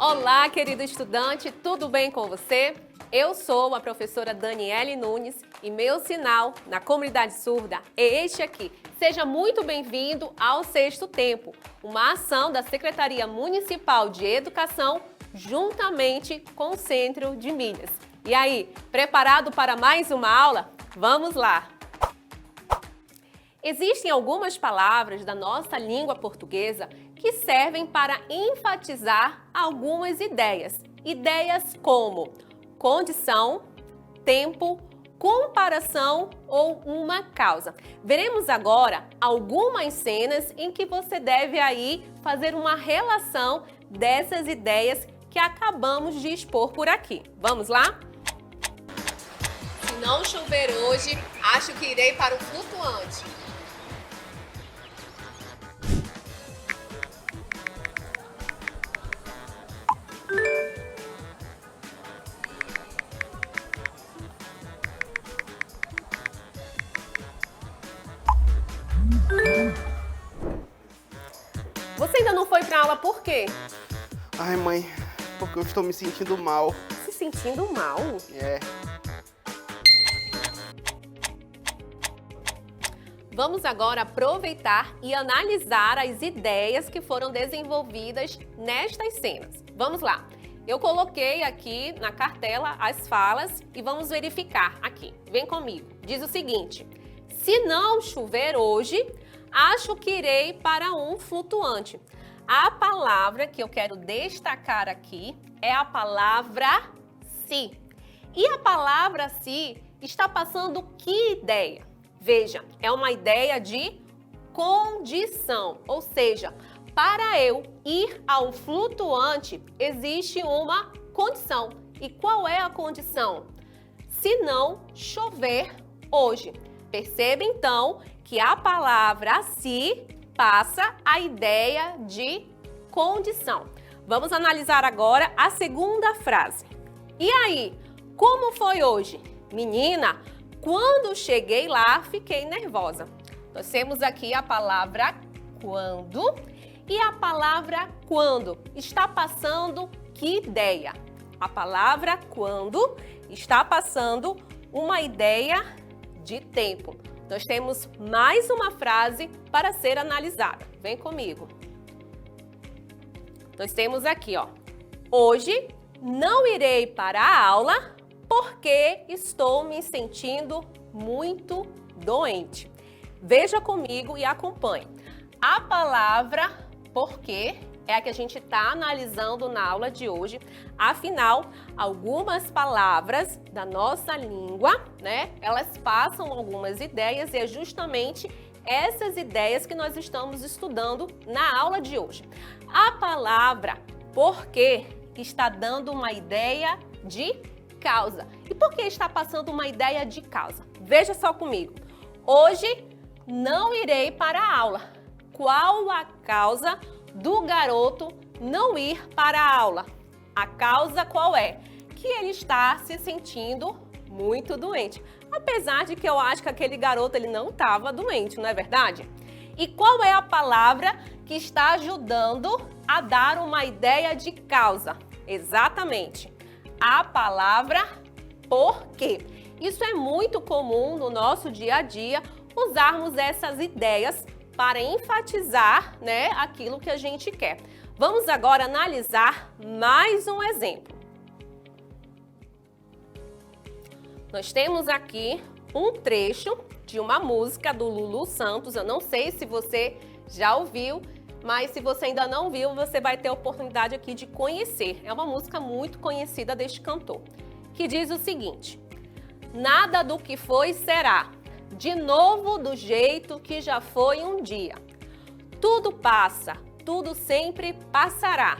Olá, querido estudante, tudo bem com você? Eu sou a professora Daniele Nunes e meu sinal na comunidade surda é este aqui. Seja muito bem-vindo ao Sexto Tempo, uma ação da Secretaria Municipal de Educação juntamente com o Centro de Mídias. E aí, preparado para mais uma aula? Vamos lá! Existem algumas palavras da nossa língua portuguesa que servem para enfatizar algumas ideias. Ideias como condição, tempo, comparação ou uma causa. Veremos agora algumas cenas em que você deve aí fazer uma relação dessas ideias que acabamos de expor por aqui. Vamos lá? Se não chover hoje, acho que irei para o flutuante. Você ainda não foi para aula por quê? Ai, mãe, porque eu estou me sentindo mal. Se sentindo mal? É. Vamos agora aproveitar e analisar as ideias que foram desenvolvidas nestas cenas. Vamos lá. Eu coloquei aqui na cartela as falas e vamos verificar aqui. Vem comigo. Diz o seguinte: se não chover hoje, acho que irei para um flutuante. A palavra que eu quero destacar aqui é a palavra se. E a palavra se está passando que ideia? Veja, é uma ideia de condição, ou seja, para eu ir ao flutuante existe uma condição. E qual é a condição? Se não chover hoje. Perceba então que a palavra se passa a ideia de condição. Vamos analisar agora a segunda frase. E aí, como foi hoje? Menina, quando cheguei lá, fiquei nervosa. Nós temos aqui a palavra quando e a palavra quando está passando que ideia? A palavra quando está passando uma ideia de tempo. Nós temos mais uma frase para ser analisada. Vem comigo. Nós temos aqui, ó. Hoje não irei para a aula porque estou me sentindo muito doente. Veja comigo e acompanhe. A palavra porque é a que a gente está analisando na aula de hoje. Afinal, algumas palavras da nossa língua, né? Elas passam algumas ideias e é justamente essas ideias que nós estamos estudando na aula de hoje. A palavra porque está dando uma ideia de causa. E por que está passando uma ideia de causa? Veja só comigo. Hoje não irei para a aula. Qual a causa do garoto não ir para a aula? A causa qual é? Que ele está se sentindo muito doente. Apesar de que eu acho que aquele garoto ele não estava doente, não é verdade? E qual é a palavra que está ajudando a dar uma ideia de causa? Exatamente, a palavra porque. Isso é muito comum no nosso dia a dia, usarmos essas ideias para enfatizar, né, aquilo que a gente quer. Vamos agora analisar mais um exemplo. Nós temos aqui um trecho de uma música do Lulu Santos. Eu não sei se você já ouviu, mas se você ainda não viu, você vai ter a oportunidade aqui de conhecer. É uma música muito conhecida deste cantor, que diz o seguinte: nada do que foi será, de novo do jeito que já foi um dia. Tudo passa, tudo sempre passará.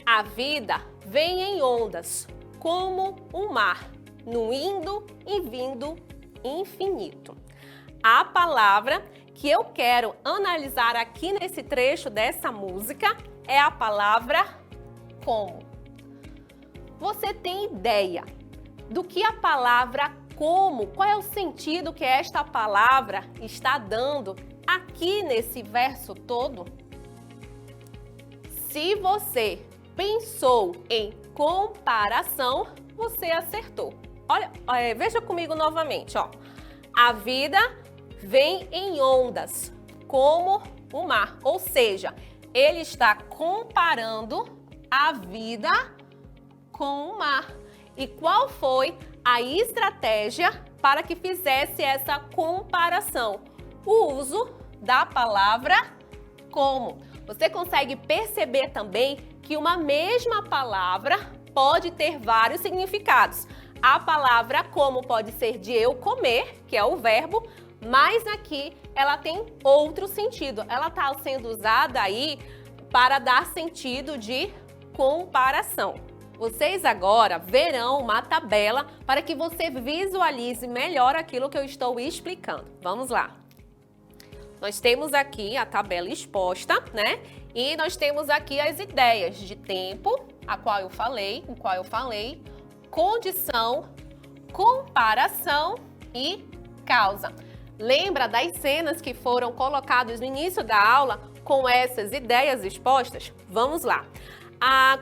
A vida vem em ondas, como um mar, no indo e vindo infinito. A palavra que eu quero analisar aqui nesse trecho dessa música é a palavra como. Você tem ideia do que a palavra como, qual é o sentido que esta palavra está dando aqui nesse verso todo? Se você pensou em comparação, você acertou. Olha, veja comigo novamente, ó. A vida vem em ondas, como o mar. Ou seja, ele está comparando a vida com o mar. E qual foi a estratégia para que fizesse essa comparação? O uso da palavra como. Você consegue perceber também que uma mesma palavra pode ter vários significados. A palavra como pode ser de eu comer, que é o verbo, mas aqui ela tem outro sentido. Ela está sendo usada aí para dar sentido de comparação. Vocês agora verão uma tabela para que você visualize melhor aquilo que eu estou explicando. Vamos lá. Nós temos aqui a tabela exposta, né? E nós temos aqui as ideias de tempo, o qual eu falei, condição, comparação e causa. Lembra das cenas que foram colocadas no início da aula com essas ideias expostas? Vamos lá.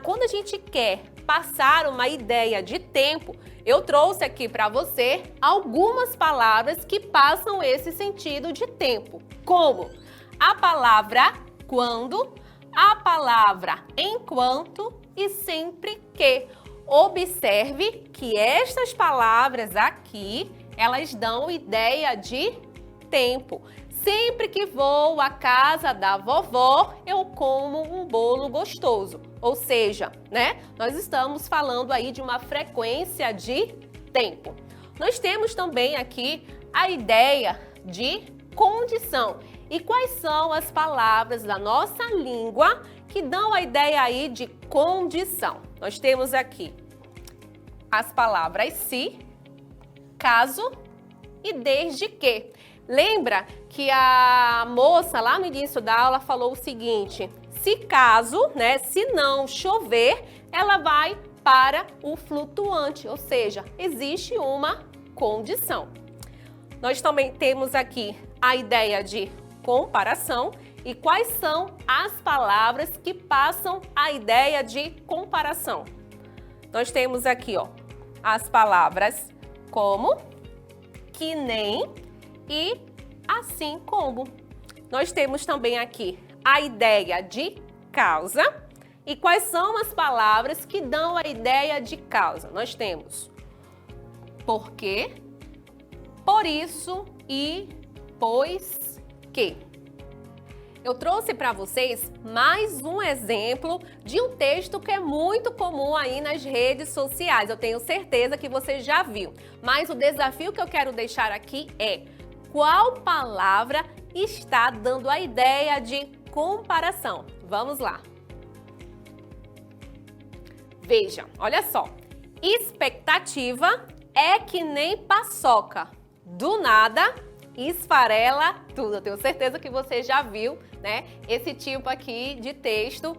Quando a gente quer passar uma ideia de tempo, eu trouxe aqui para você algumas palavras que passam esse sentido de tempo, como a palavra quando, a palavra enquanto e sempre que. Observe que estas palavras aqui, elas dão ideia de tempo. Sempre que vou à casa da vovó, eu como um bolo gostoso. Ou seja, né? Nós estamos falando aí de uma frequência de tempo. Nós temos também aqui a ideia de condição. E quais são as palavras da nossa língua que dão a ideia aí de condição? Nós temos aqui as palavras se, caso e desde que. Lembra que a moça lá no início da aula falou o seguinte: se caso, né, se não chover, ela vai para o flutuante, ou seja, existe uma condição. Nós também temos aqui a ideia de comparação e quais são as palavras que passam a ideia de comparação. Nós temos aqui, ó, as palavras como, que nem e assim como. Nós temos também aqui a ideia de causa. E quais são as palavras que dão a ideia de causa? Nós temos porque, por isso e pois que. Eu trouxe para vocês mais um exemplo de um texto que é muito comum aí nas redes sociais. Eu tenho certeza que você já viu. Mas o desafio que eu quero deixar aqui é: qual palavra está dando a ideia de comparação? Vamos lá. Veja, olha só. Expectativa é que nem paçoca. Do nada, esfarela tudo. Eu tenho certeza que você já viu, né, esse tipo aqui de texto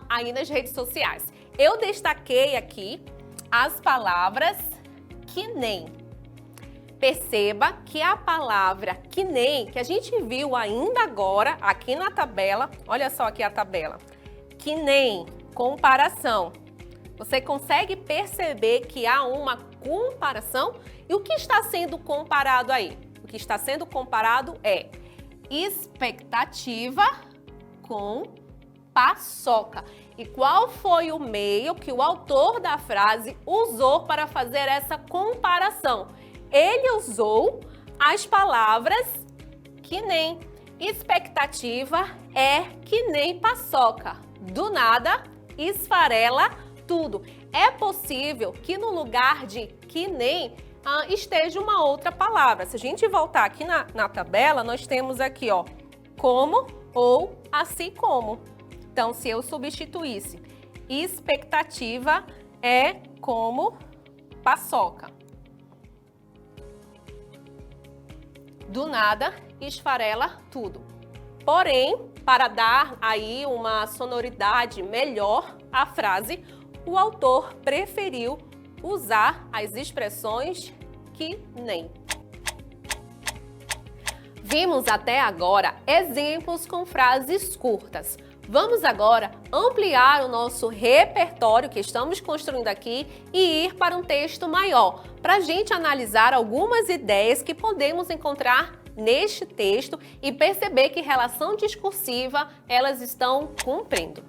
aí nas redes sociais. Eu destaquei aqui as palavras que nem. Perceba que a palavra que nem, que a gente viu ainda agora aqui na tabela, olha só aqui a tabela, que nem, comparação. Você consegue perceber que há uma comparação? E o que está sendo comparado aí? O que está sendo comparado é expectativa com paçoca. E qual foi o meio que o autor da frase usou para fazer essa comparação? Ele usou as palavras que nem. Expectativa é que nem paçoca. Do nada, esfarela tudo. É possível que no lugar de que nem esteja uma outra palavra. Se a gente voltar aqui na tabela, nós temos aqui, ó, como ou assim como. Então, se eu substituísse expectativa é como paçoca. Do nada, esfarela tudo. Porém, para dar aí uma sonoridade melhor à frase, o autor preferiu usar as expressões que nem. Vimos até agora exemplos com frases curtas. Vamos agora ampliar o nosso repertório que estamos construindo aqui e ir para um texto maior, para a gente analisar algumas ideias que podemos encontrar neste texto e perceber que relação discursiva elas estão cumprindo.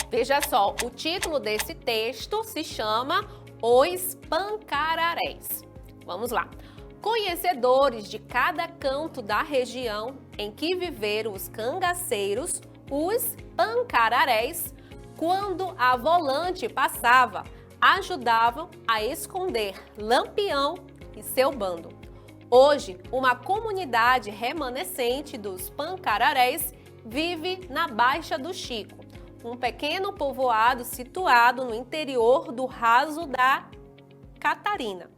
Veja só, o título desse texto se chama Os Pancararéis. Vamos lá. Conhecedores de cada canto da região em que viveram os cangaceiros, os pancararéis, quando a volante passava, ajudavam a esconder Lampião e seu bando. Hoje, uma comunidade remanescente dos pancararéis vive na Baixa do Chico, um pequeno povoado situado no interior do Raso da Catarina.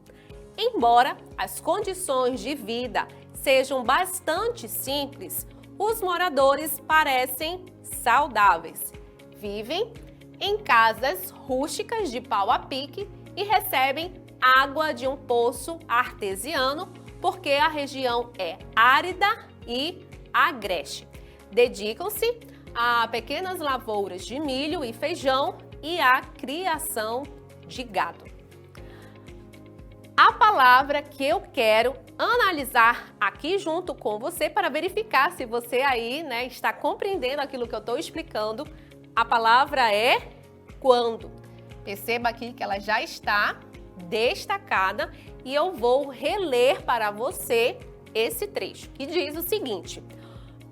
Embora as condições de vida sejam bastante simples, os moradores parecem saudáveis. Vivem em casas rústicas de pau a pique e recebem água de um poço artesiano porque a região é árida e agreste. Dedicam-se a pequenas lavouras de milho e feijão e à criação de gado. A palavra que eu quero analisar aqui junto com você para verificar se você aí, está compreendendo aquilo que eu estou explicando, a palavra é quando. Perceba aqui que ela já está destacada e eu vou reler para você esse trecho, que diz o seguinte: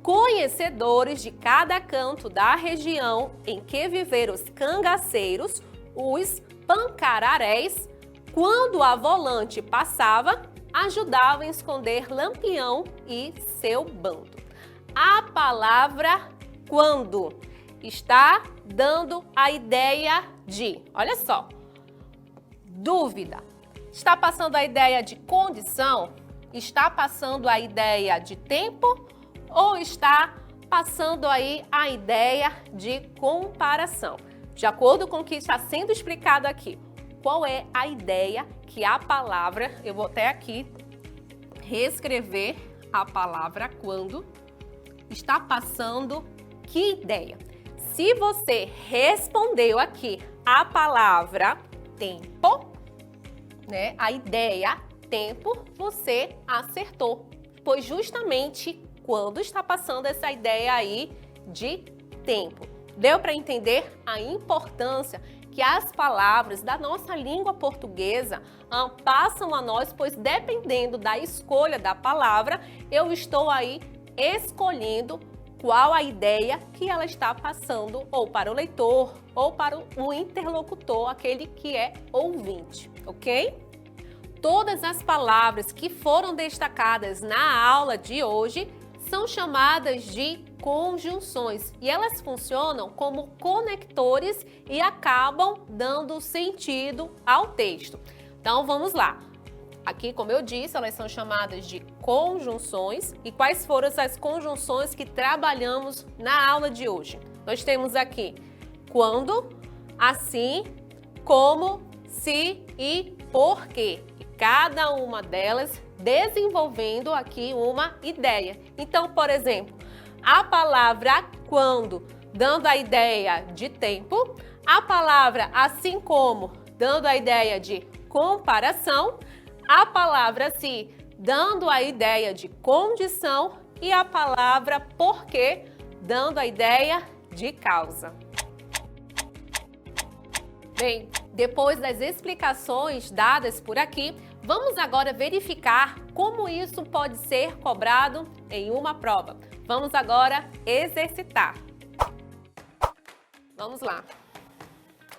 conhecedores de cada canto da região em que viveram os cangaceiros, os pancararéis, quando a volante passava, ajudavam a esconder Lampião e seu bando. A palavra quando está dando a ideia de, olha só, dúvida. Está passando a ideia de condição? Está passando a ideia de tempo? Ou está passando aí a ideia de comparação? De acordo com o que está sendo explicado aqui, qual é a ideia que a palavra, eu vou até aqui reescrever a palavra quando, está passando que ideia? Se você respondeu aqui a palavra tempo, a ideia tempo, você acertou, pois justamente quando está passando essa ideia aí de tempo. Deu para entender a importância que as palavras da nossa língua portuguesa passam a nós, pois dependendo da escolha da palavra, eu estou aí escolhendo qual a ideia que ela está passando ou para o leitor ou para o interlocutor, aquele que é ouvinte, ok? Todas as palavras que foram destacadas na aula de hoje são chamadas de conjunções e elas funcionam como conectores e acabam dando sentido ao texto. Então vamos lá. Aqui, como eu disse, elas são chamadas de conjunções. E quais foram essas conjunções que trabalhamos na aula de hoje? Nós temos aqui quando, assim, como, se e porquê. E cada uma delas desenvolvendo aqui uma ideia. Então, por exemplo, a palavra quando, dando a ideia de tempo, a palavra assim como, dando a ideia de comparação, a palavra se, dando a ideia de condição e a palavra porquê, dando a ideia de causa. Bem, depois das explicações dadas por aqui, vamos agora verificar como isso pode ser cobrado em uma prova. Vamos agora exercitar. Vamos lá.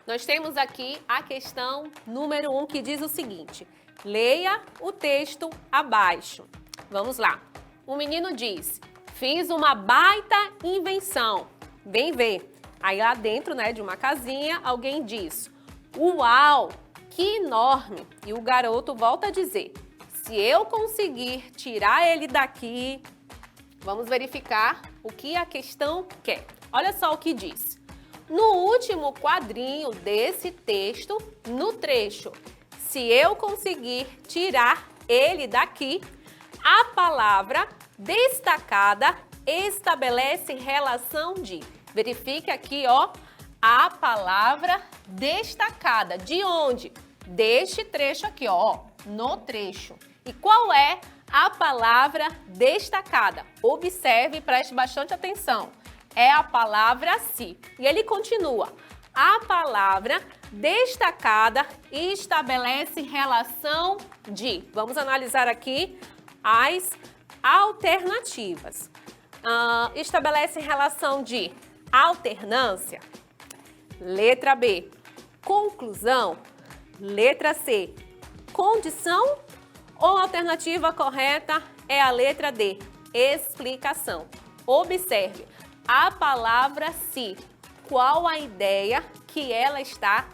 Nós temos aqui a questão número 1 que diz o seguinte: leia o texto abaixo. Vamos lá. O menino diz: fiz uma baita invenção. Vem ver. Aí lá dentro, de uma casinha, alguém diz: uau, que enorme! E o garoto volta a dizer: se eu conseguir tirar ele daqui... Vamos verificar o que a questão quer. Olha só o que diz. No último quadrinho desse texto, no trecho, se eu conseguir tirar ele daqui, a palavra destacada estabelece relação de Verifique aqui, ó, a palavra destacada. De onde? Deste trecho aqui, ó, no trecho. E qual é a palavra destacada? Observe e preste bastante atenção. É a palavra se. E ele continua. A palavra destacada estabelece relação de. Vamos analisar aqui as alternativas. Estabelece relação de alternância. Letra B, conclusão. Letra C, condição. Ou a alternativa correta é a letra D, explicação. Observe a palavra se. Qual a ideia que ela está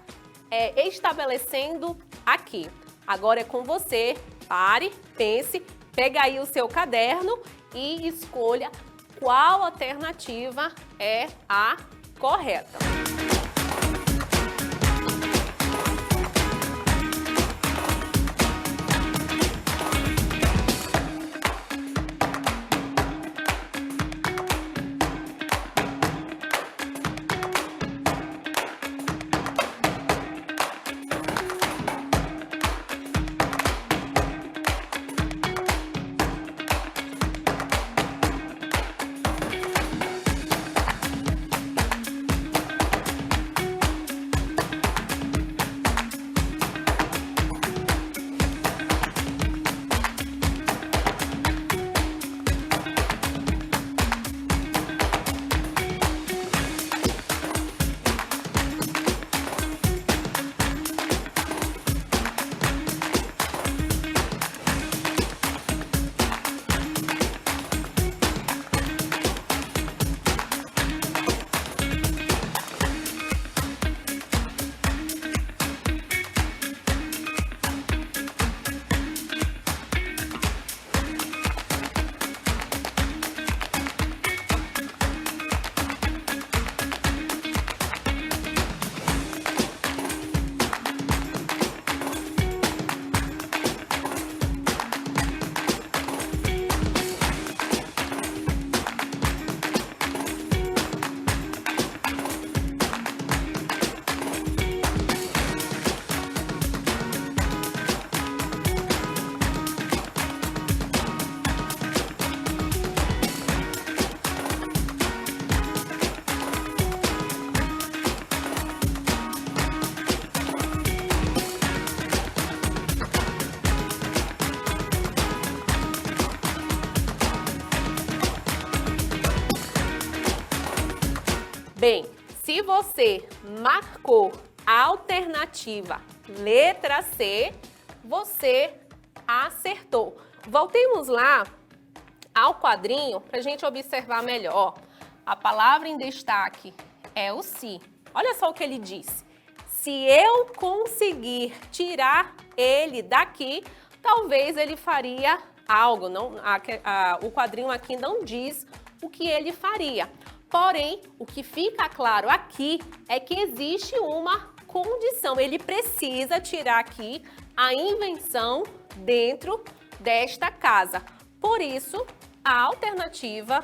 estabelecendo aqui? Agora é com você. Pare, pense, pega aí o seu caderno e escolha qual alternativa é a correta. Bem, se você marcou a alternativa letra C, você acertou. Voltemos lá ao quadrinho para a gente observar melhor. A palavra em destaque é o se. Olha só o que ele diz. Se eu conseguir tirar ele daqui, talvez ele faria algo. Não, o quadrinho aqui não diz o que ele faria. Porém, o que fica claro aqui é que existe uma condição. Ele precisa tirar aqui a invenção dentro desta casa. Por isso, a alternativa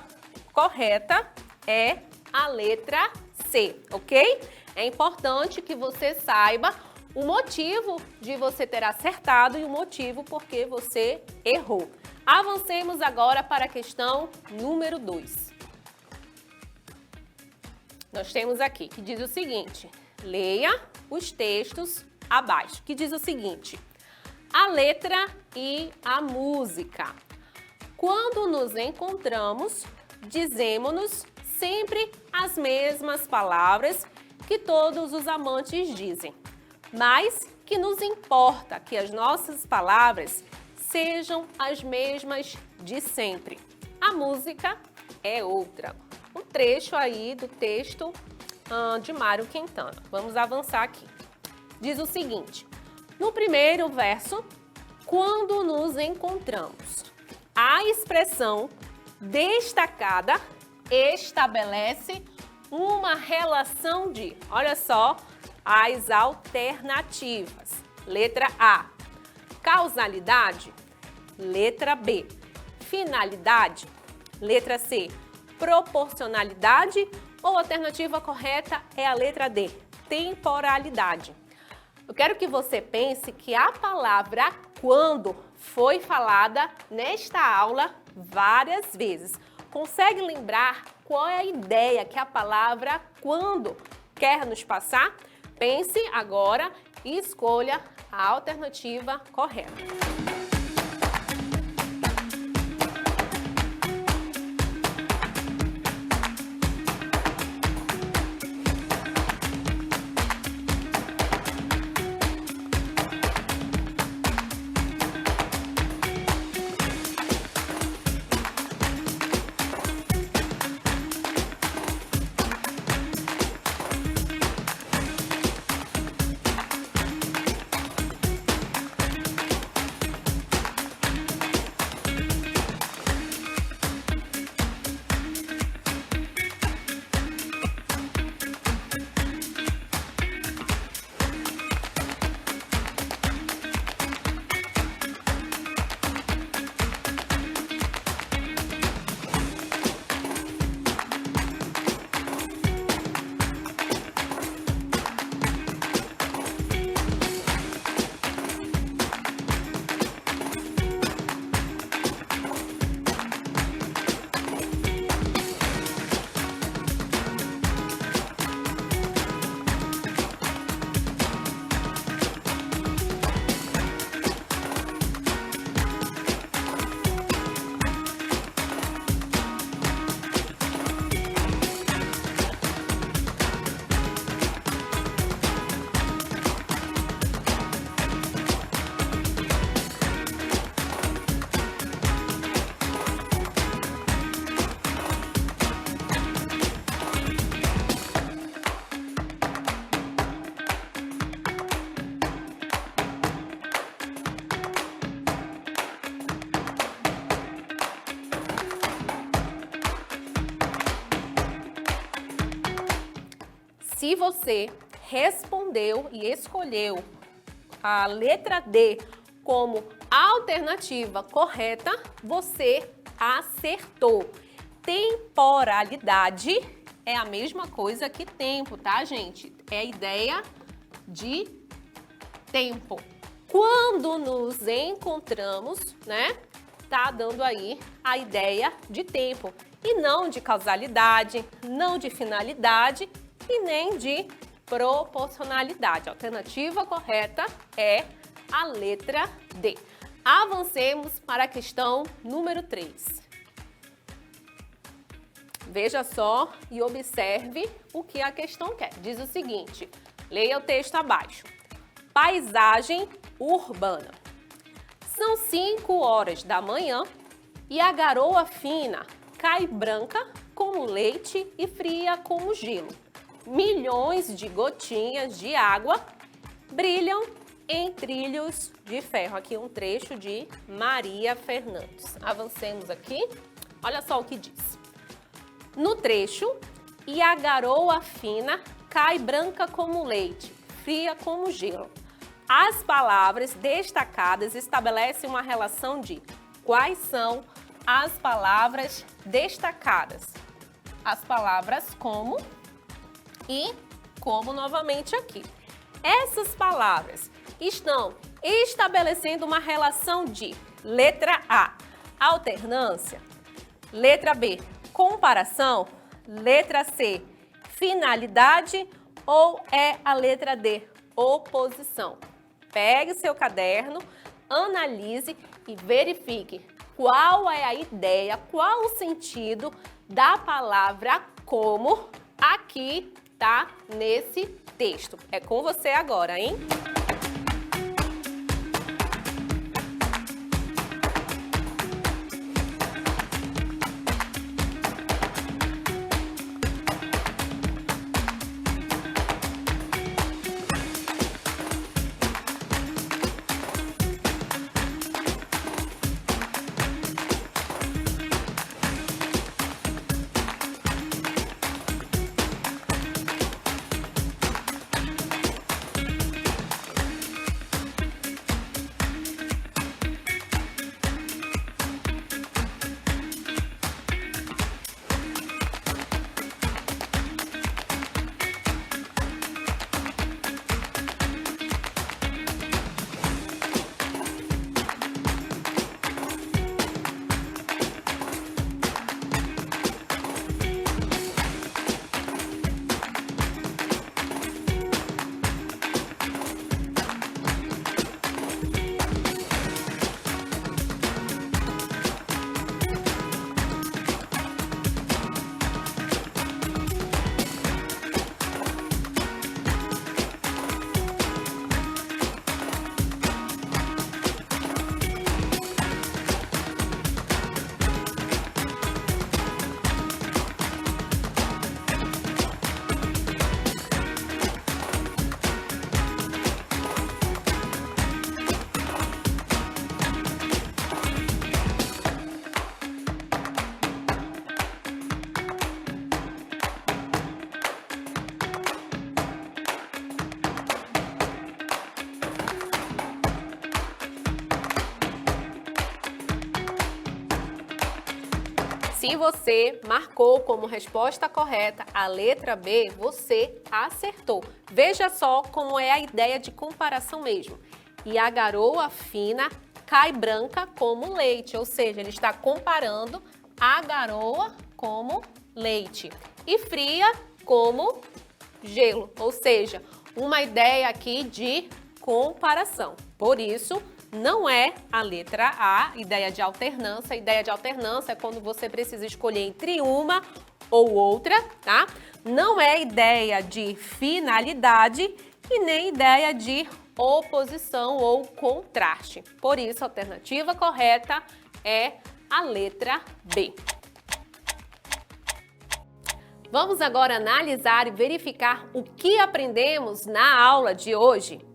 correta é a letra C, ok? É importante que você saiba o motivo de você ter acertado e o motivo por que você errou. Avancemos agora para a questão número 2. Nós temos aqui que diz o seguinte, leia os textos abaixo, que diz o seguinte, a letra e a música. Quando nos encontramos, dizemos-nos sempre as mesmas palavras que todos os amantes dizem, mas que nos importa que as nossas palavras sejam as mesmas de sempre. A música é outra. Um trecho aí do texto de Mário Quintana. Vamos avançar aqui. Diz o seguinte, no primeiro verso, quando nos encontramos, a expressão destacada estabelece uma relação de, olha só, as alternativas. Letra A, causalidade. Letra B, finalidade. Letra C, proporcionalidade ou a alternativa correta é a letra D, temporalidade. Eu quero que você pense que a palavra quando foi falada nesta aula várias vezes. Consegue lembrar qual é a ideia que a palavra quando quer nos passar? Pense agora e escolha a alternativa correta. Se você respondeu e escolheu a letra D como alternativa correta, você acertou. Temporalidade é a mesma coisa que tempo, tá, gente? É a ideia de tempo. Quando nos encontramos, né, tá dando aí a ideia de tempo e não de causalidade, não de finalidade e nem de proporcionalidade. A alternativa correta é a letra D. Avancemos para a questão número 3. Veja só e observe o que a questão quer. Diz o seguinte, leia o texto abaixo. Paisagem urbana. São 5 horas da manhã e a garoa fina cai branca como leite e fria como gelo. Milhões de gotinhas de água brilham em trilhos de ferro. Aqui um trecho de Maria Fernandes. Avancemos aqui. Olha só o que diz. No trecho, e a garoa fina cai branca como leite, fria como gelo. As palavras destacadas estabelecem uma relação de quais são as palavras destacadas. As palavras como e como novamente aqui. Essas palavras estão estabelecendo uma relação de letra A, alternância, letra B, comparação, letra C, finalidade ou é a letra D, oposição. Pegue seu caderno, analise e verifique qual é a ideia, qual o sentido da palavra como aqui tá nesse texto. É com você agora, hein? Se você marcou como resposta correta a letra B, você acertou. Veja só como é a ideia de comparação mesmo. E a garoa fina cai branca como leite, ou seja, ele está comparando a garoa como leite e fria como gelo, ou seja, uma ideia aqui de comparação. Por isso, não é a letra A, ideia de alternância. A ideia de alternância é quando você precisa escolher entre uma ou outra, tá? Não é ideia de finalidade e nem ideia de oposição ou contraste. Por isso, a alternativa correta é a letra B. Vamos agora analisar e verificar o que aprendemos na aula de hoje.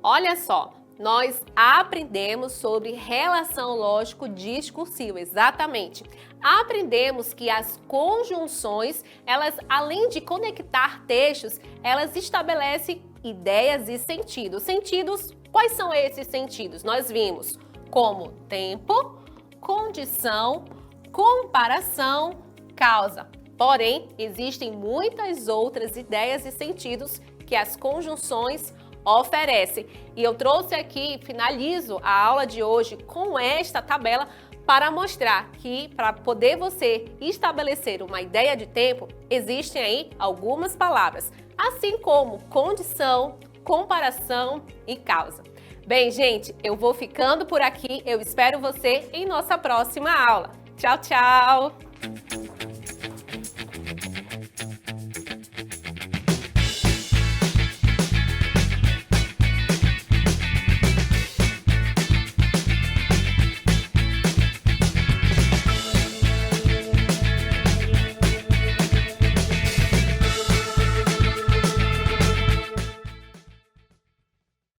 Olha só, nós aprendemos sobre relação lógico-discursiva, exatamente. Aprendemos que as conjunções, elas, além de conectar textos, elas estabelecem ideias e sentidos. Sentidos, quais são esses sentidos? Nós vimos como tempo, condição, comparação, causa. Porém, existem muitas outras ideias e sentidos que as conjunções oferecem. E eu trouxe aqui, finalizo a aula de hoje com esta tabela para mostrar que para poder você estabelecer uma ideia de tempo, existem aí algumas palavras, assim como condição, comparação e causa. Bem, gente, eu vou ficando por aqui. Eu espero você em nossa próxima aula. Tchau, tchau!